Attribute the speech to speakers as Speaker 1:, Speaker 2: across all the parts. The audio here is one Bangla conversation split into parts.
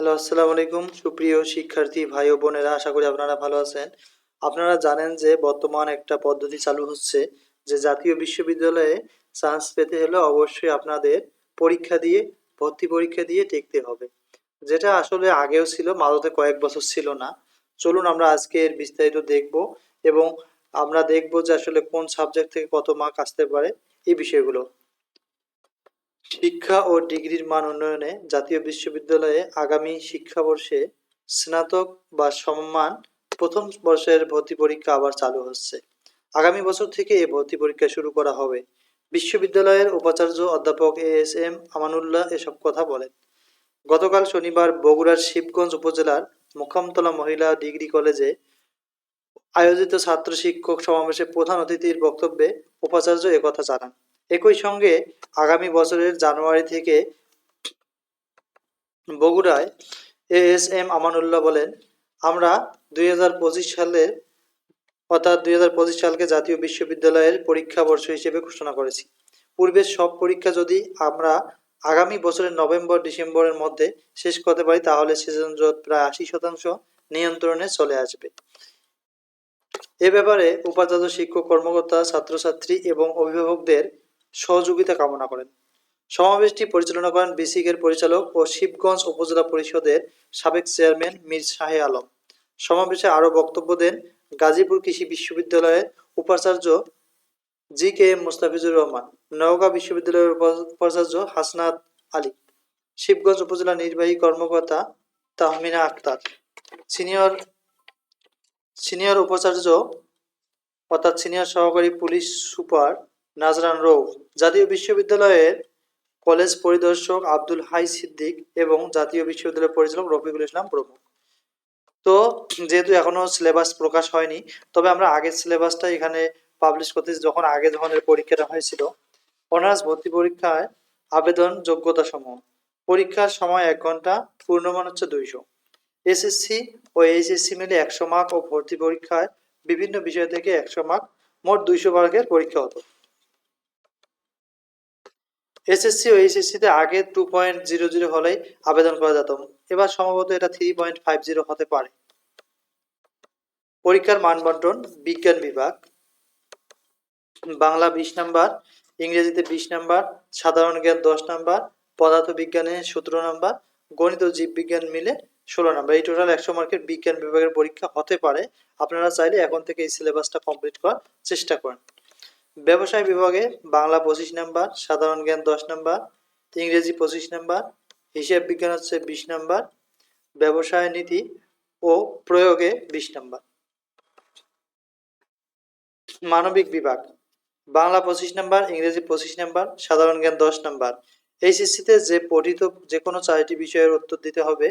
Speaker 1: হ্যালো, আসসালামু আলাইকুম সুপ্রিয় শিক্ষার্থী ভাই ও বোনেরা, আশা করি আপনারা ভালো আছেন। আপনারা জানেন যে বর্তমান একটা পদ্ধতি চালু হচ্ছে যে জাতীয় বিশ্ববিদ্যালয়ে চান্স পেতে হলে অবশ্যই আপনাদের পরীক্ষা দিয়ে ভর্তি পরীক্ষা দিয়ে টিকতে হবে, যেটা আসলে আগেও ছিল, মাঝে কয়েক বছর ছিল না। চলুন আমরা আজকে এর বিস্তারিত দেখব এবং আমরা দেখব যে আসলে কোন সাবজেক্ট থেকে কত মার্ক আসতে পারে এই বিষয়গুলো। শিক্ষা ও ডিগ্রির মান উন্নয়নে জাতীয় বিশ্ববিদ্যালয়ে আগামী শিক্ষাবর্ষে স্নাতক বা সমমান প্রথম বর্ষের ভর্তি পরীক্ষা আবার চালু হচ্ছে। আগামী বছর থেকে এই ভর্তি পরীক্ষা শুরু করা হবে। বিশ্ববিদ্যালয়ের উপাচার্য অধ্যাপক এস এম আমানুল্লাহ এসব কথা বলেন। গতকাল শনিবার বগুড়ার শিবগঞ্জ উপজেলার মোকামতলা মহিলা ডিগ্রি কলেজে আয়োজিত ছাত্র শিক্ষক সমাবেশে প্রধান অতিথির বক্তব্যে উপাচার্য একথা জানান। একই সঙ্গে আগামী বছরের জানুয়ারি থেকে বগুড়ায় এস এম আমানুল্লাহ বলেন, আমরা 2025 সালের অর্থাৎ 2025 সালকে জাতীয় বিশ্ববিদ্যালয়ের পরীক্ষা বর্ষ হিসেবে ঘোষণা করেছি। পূর্বের সব পরীক্ষা যদি আমরা আগামী বছরের নভেম্বর-ডিসেম্বরের মধ্যে শেষ করতে পারি তাহলে সেশন জট প্রায় 80% নিয়ন্ত্রণে চলে আসবে। এ ব্যাপারে উপাচার্য শিক্ষক কর্মকর্তা, ছাত্রছাত্রী এবং অভিভাবকদের সহযোগিতা কামনা করেন। সমাবেশটি পরিচালনা করেন বিসিকের পরিচালক ও শিবগঞ্জ উপজেলা পরিষদের সাবেক চেয়ারম্যান মীর শাহে আলম। সমাবেশে আরও বক্তব্য দেন গাজীপুর কৃষি বিশ্ববিদ্যালয়ের উপাচার্য জি.কে.এম. মোস্তাফিজুর রহমান, নওগাঁ বিশ্ববিদ্যালয়ের উপাচার্য হাসনাত আলী, শিবগঞ্জ উপজেলা নির্বাহী কর্মকর্তা তাহমিনা আক্তার, সিনিয়র সিনিয়র উপাচার্য অর্থাৎ সিনিয়র সহকারী পুলিশ সুপার নাজরান রৌফ, জাতীয় বিশ্ববিদ্যালয়ের কলেজ পরিদর্শক আব্দুল হাই সিদ্দিক এবং জাতীয় বিশ্ববিদ্যালয়ের পরিচালক রফিকুল ইসলাম প্রমুখ। তো যেহেতু এখনো সিলেবাস প্রকাশ হয়নি, তবে আমরা আগের সিলেবাসটা এখানে পাবলিশ করতেছি। যখন এর পরীক্ষাটা হয়েছিল, অনার্স ভর্তি পরীক্ষায় আবেদন যোগ্যতা সমূহ: পরীক্ষার সময় 1 ঘন্টা, পূর্ণমান হচ্ছে 200, এসএসসি ও এইচএসসি মিলে 100 মার্ক ও ভর্তি পরীক্ষায় বিভিন্ন বিষয় থেকে 100 মার্ক, মোট 200 মার্কের পরীক্ষা হতো। এসএসসি ও এইচএসসিতে আগে 2.00 হলেই আবেদন করা যেত, এবার সম্ভবত এটা 3.50 হতে পারে। পরীক্ষার মানবন্টন: বিজ্ঞান বিভাগ বাংলা 20 নম্বর, ইংরেজিতে 20 নম্বর, সাধারণ জ্ঞান 10 নম্বর, পদার্থ বিজ্ঞানে 17 নম্বর, গণিত ও জীববিজ্ঞান মিলে 16 নম্বর। এই টোটাল 100 মার্কের বিজ্ঞান বিভাগের পরীক্ষা হতে পারে। আপনারা চাইলে এখন থেকে এই সিলেবাসটা কমপ্লিট করার চেষ্টা করেন। ব্যবসায় বিভাগে বাংলা 25 নম্বর, সাধারণ জ্ঞান 10 নম্বর, ইংরেজি 25 নম্বর, হিসাব বিজ্ঞান হচ্ছে 20 নম্বর, ব্যবসায় নীতি ও প্রয়োগে 20 নম্বর। মানবিক বিভাগ বাংলা 25 নম্বর, ইংরেজি 25 নম্বর, সাধারণ জ্ঞান 10 নম্বর। এইচএসসিতে যে পঠিত যে কোনো 4টি বিষয়ের উত্তর দিতে হবে,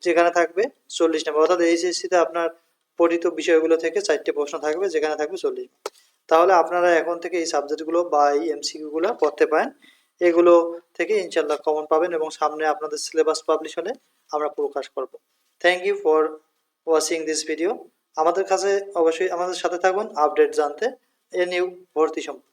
Speaker 1: যেখানে থাকবে 40 নম্বর। অর্থাৎ এইচএসসিতে আপনার পঠিত বিষয়গুলো থেকে 4টে প্রশ্ন থাকবে, যেখানে থাকবে 40। তাহলে আপনারা এখন থেকে এই সাবজেক্টগুলো বা এই এমসিকিউগুলো করতে পারেন। এগুলো থেকে ইনশাল্লাহ কমন পাবেন এবং সামনে আপনাদের সিলেবাস পাবলিশ হলে আমরা প্রকাশ করব। Thank you for watching this video. আমাদের কাছে অবশ্যই আমাদের সাথে থাকুন আপডেট জানতে এ নিউ ভর্তি সম্পর্কে।